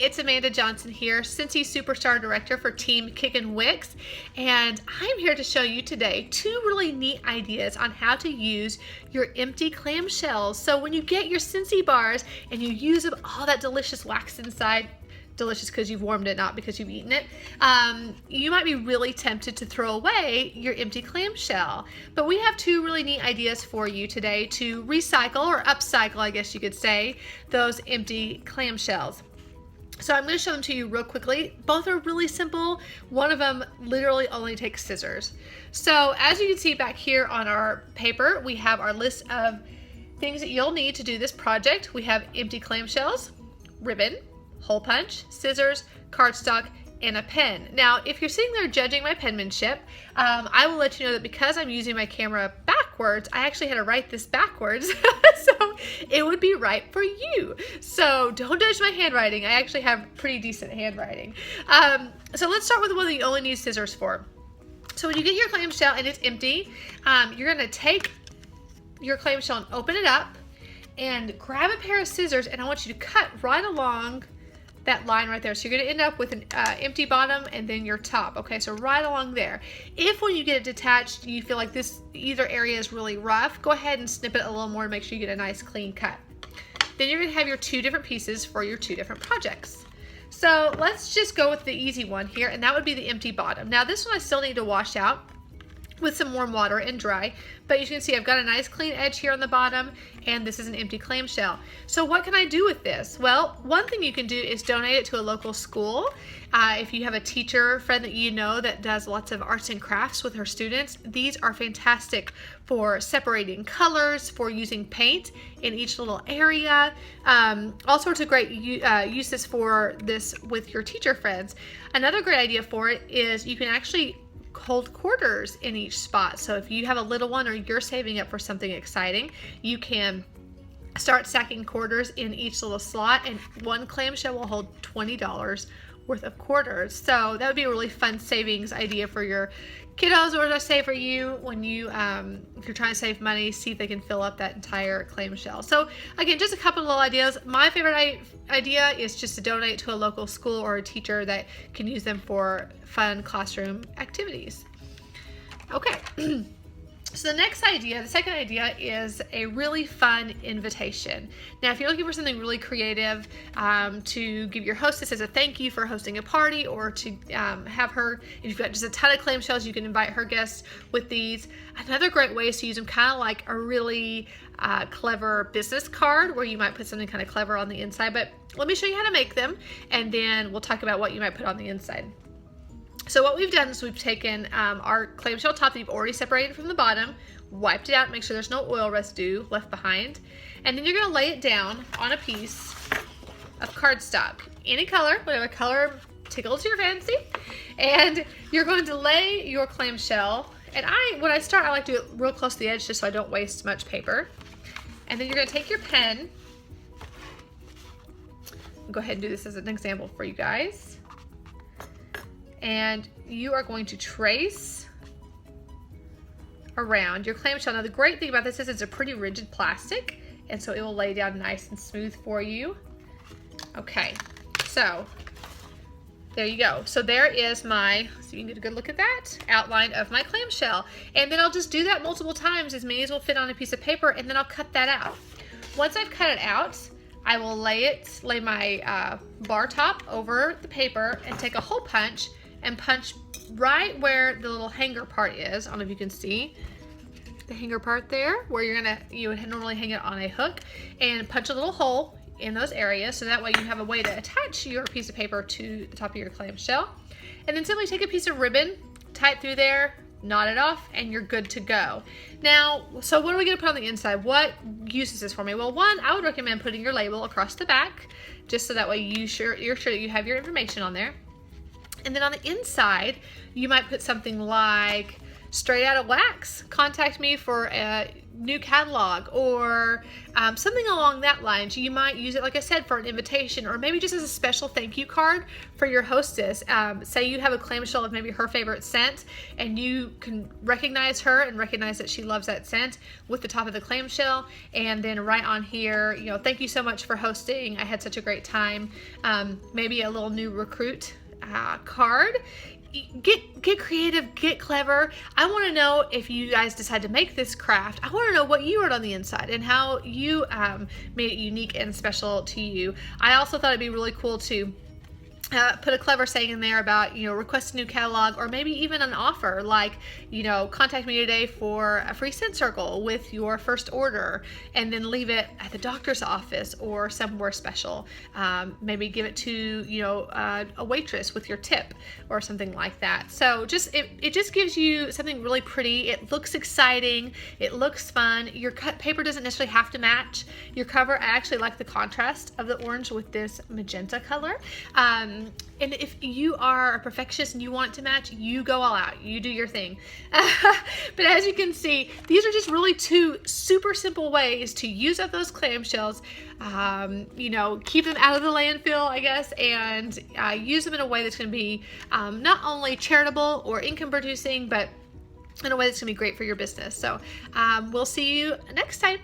it's Amanda Johnson here, Scentsy Superstar Director for Team Kickin Wicks, and I'm here to show you today 2 really neat ideas on how to use your empty clamshells. So when you get your Scentsy bars and you use up all that delicious wax inside, delicious because you've warmed it, not because you've eaten it, you might be really tempted to throw away your empty clamshell. But we have 2 really neat ideas for you today to recycle or upcycle, I guess you could say, those empty clamshells. So I'm going to show them to you real quickly. Both are really simple. One of them literally only takes scissors. So as you can see back here on our paper, we have our list of things that you'll need to do this project. We have empty clamshells, ribbon, hole punch, scissors, cardstock, and a pen. Now, if you're sitting there judging my penmanship, I will let you know that because I'm using my camera backwards, I actually had to write this backwards, so it would be right for you. So don't judge my handwriting. I actually have pretty decent handwriting. So let's start with the one that you only need scissors for. So when you get your clamshell and it's empty, you're gonna take your clamshell and open it up and grab a pair of scissors, and I want you to cut right along that line right there. So you're going to end up with an empty bottom and then your top. Okay, so right along there. If when you get it detached you feel like this either area is really rough, go ahead and snip it a little more to make sure you get a nice clean cut. Then you're going to have your 2 different pieces for your 2 different projects. So let's just go with the easy one here, and that would be the empty bottom. Now this one I still need to wash out with some warm water and dry, but you can see I've got a nice clean edge here on the bottom, and this is an empty clamshell. So what can I do with this? Well, one thing you can do is donate it to a local school. If you have a teacher friend that you know that does lots of arts and crafts with her students, these are fantastic for separating colors, for using paint in each little area, all sorts of great uses for this with your teacher friends. Another great idea for it is you can actually hold quarters in each spot. So if you have a little one or you're saving up for something exciting, you can start stacking quarters in each little slot, and one clamshell will hold $20 worth of quarters. So that would be a really fun savings idea for your kiddos, or just say for you when you if you're trying to save money, see if they can fill up that entire clamshell. So again, just a couple of little ideas. My favorite idea is just to donate to a local school or a teacher that can use them for fun classroom activities. Okay. So the next idea, the second idea, is a really fun invitation. Now, if you're looking for something really creative to give your hostess as a thank you for hosting a party, or to have her, if you've got just a ton of clamshells, you can invite her guests with these. Another great way is to use them kind of like a really clever business card, where you might put something kind of clever on the inside. But let me show you how to make them, and then we'll talk about what you might put on the inside. So what we've done is we've taken our clamshell top that you've already separated from the bottom, wiped it out, make sure there's no oil residue left behind, and then you're going to lay it down on a piece of cardstock, any color, whatever color tickles your fancy, and you're going to lay your clamshell. And when I start, I like to do it real close to the edge just so I don't waste much paper. And then you're going to take your pen. I'll go ahead and do this as an example for you guys. And you are going to trace around your clamshell. Now the great thing about this is it's a pretty rigid plastic, and so it will lay down nice and smooth for you. Okay, so there you go. So there is my, so you can get a good look at that, outline of my clamshell. And then I'll just do that multiple times, as many as will fit on a piece of paper, and then I'll cut that out. Once I've cut it out, I will lay my bar top over the paper and take a hole punch and punch right where the little hanger part is. I don't know if you can see the hanger part there, where you would normally hang it on a hook, and punch a little hole in those areas, so that way you have a way to attach your piece of paper to the top of your clamshell. And then simply take a piece of ribbon, tie it through there, knot it off, and you're good to go. Now, so what are we going to put on the inside? What use is this for me? Well, one, I would recommend putting your label across the back, just so that way you're sure that you have your information on there. And then on the inside, you might put something like straight out of wax. Contact me for a new catalog or something along that lines. You might use it, like I said, for an invitation, or maybe just as a special thank you card for your hostess. Say you have a clamshell of maybe her favorite scent, and you can recognize her and recognize that she loves that scent with the top of the clamshell, and then right on here, you know, thank you so much for hosting. I had such a great time. Maybe a little new recruit card. Get creative, get clever. I want to know if you guys decide to make this craft. I want to know what you wrote on the inside and how you made it unique and special to you. I also thought it'd be really cool to put a clever saying in there about, you know, request a new catalog, or maybe even an offer like, you know, contact me today for a free scent circle with your first order, and then leave it at the doctor's office or somewhere special. Maybe give it to, you know, a waitress with your tip or something like that. So just it just gives you something really pretty. It looks exciting. It looks fun. Your cut paper doesn't necessarily have to match your cover. I actually like the contrast of the orange with this magenta color. And if you are a perfectionist and you want it to match, you go all out. You do your thing. But as you can see, these are just really two super simple ways to use up those clamshells. You know, keep them out of the landfill, I guess, and use them in a way that's going to be not only charitable or income producing, but in a way that's going to be great for your business. So we'll see you next time.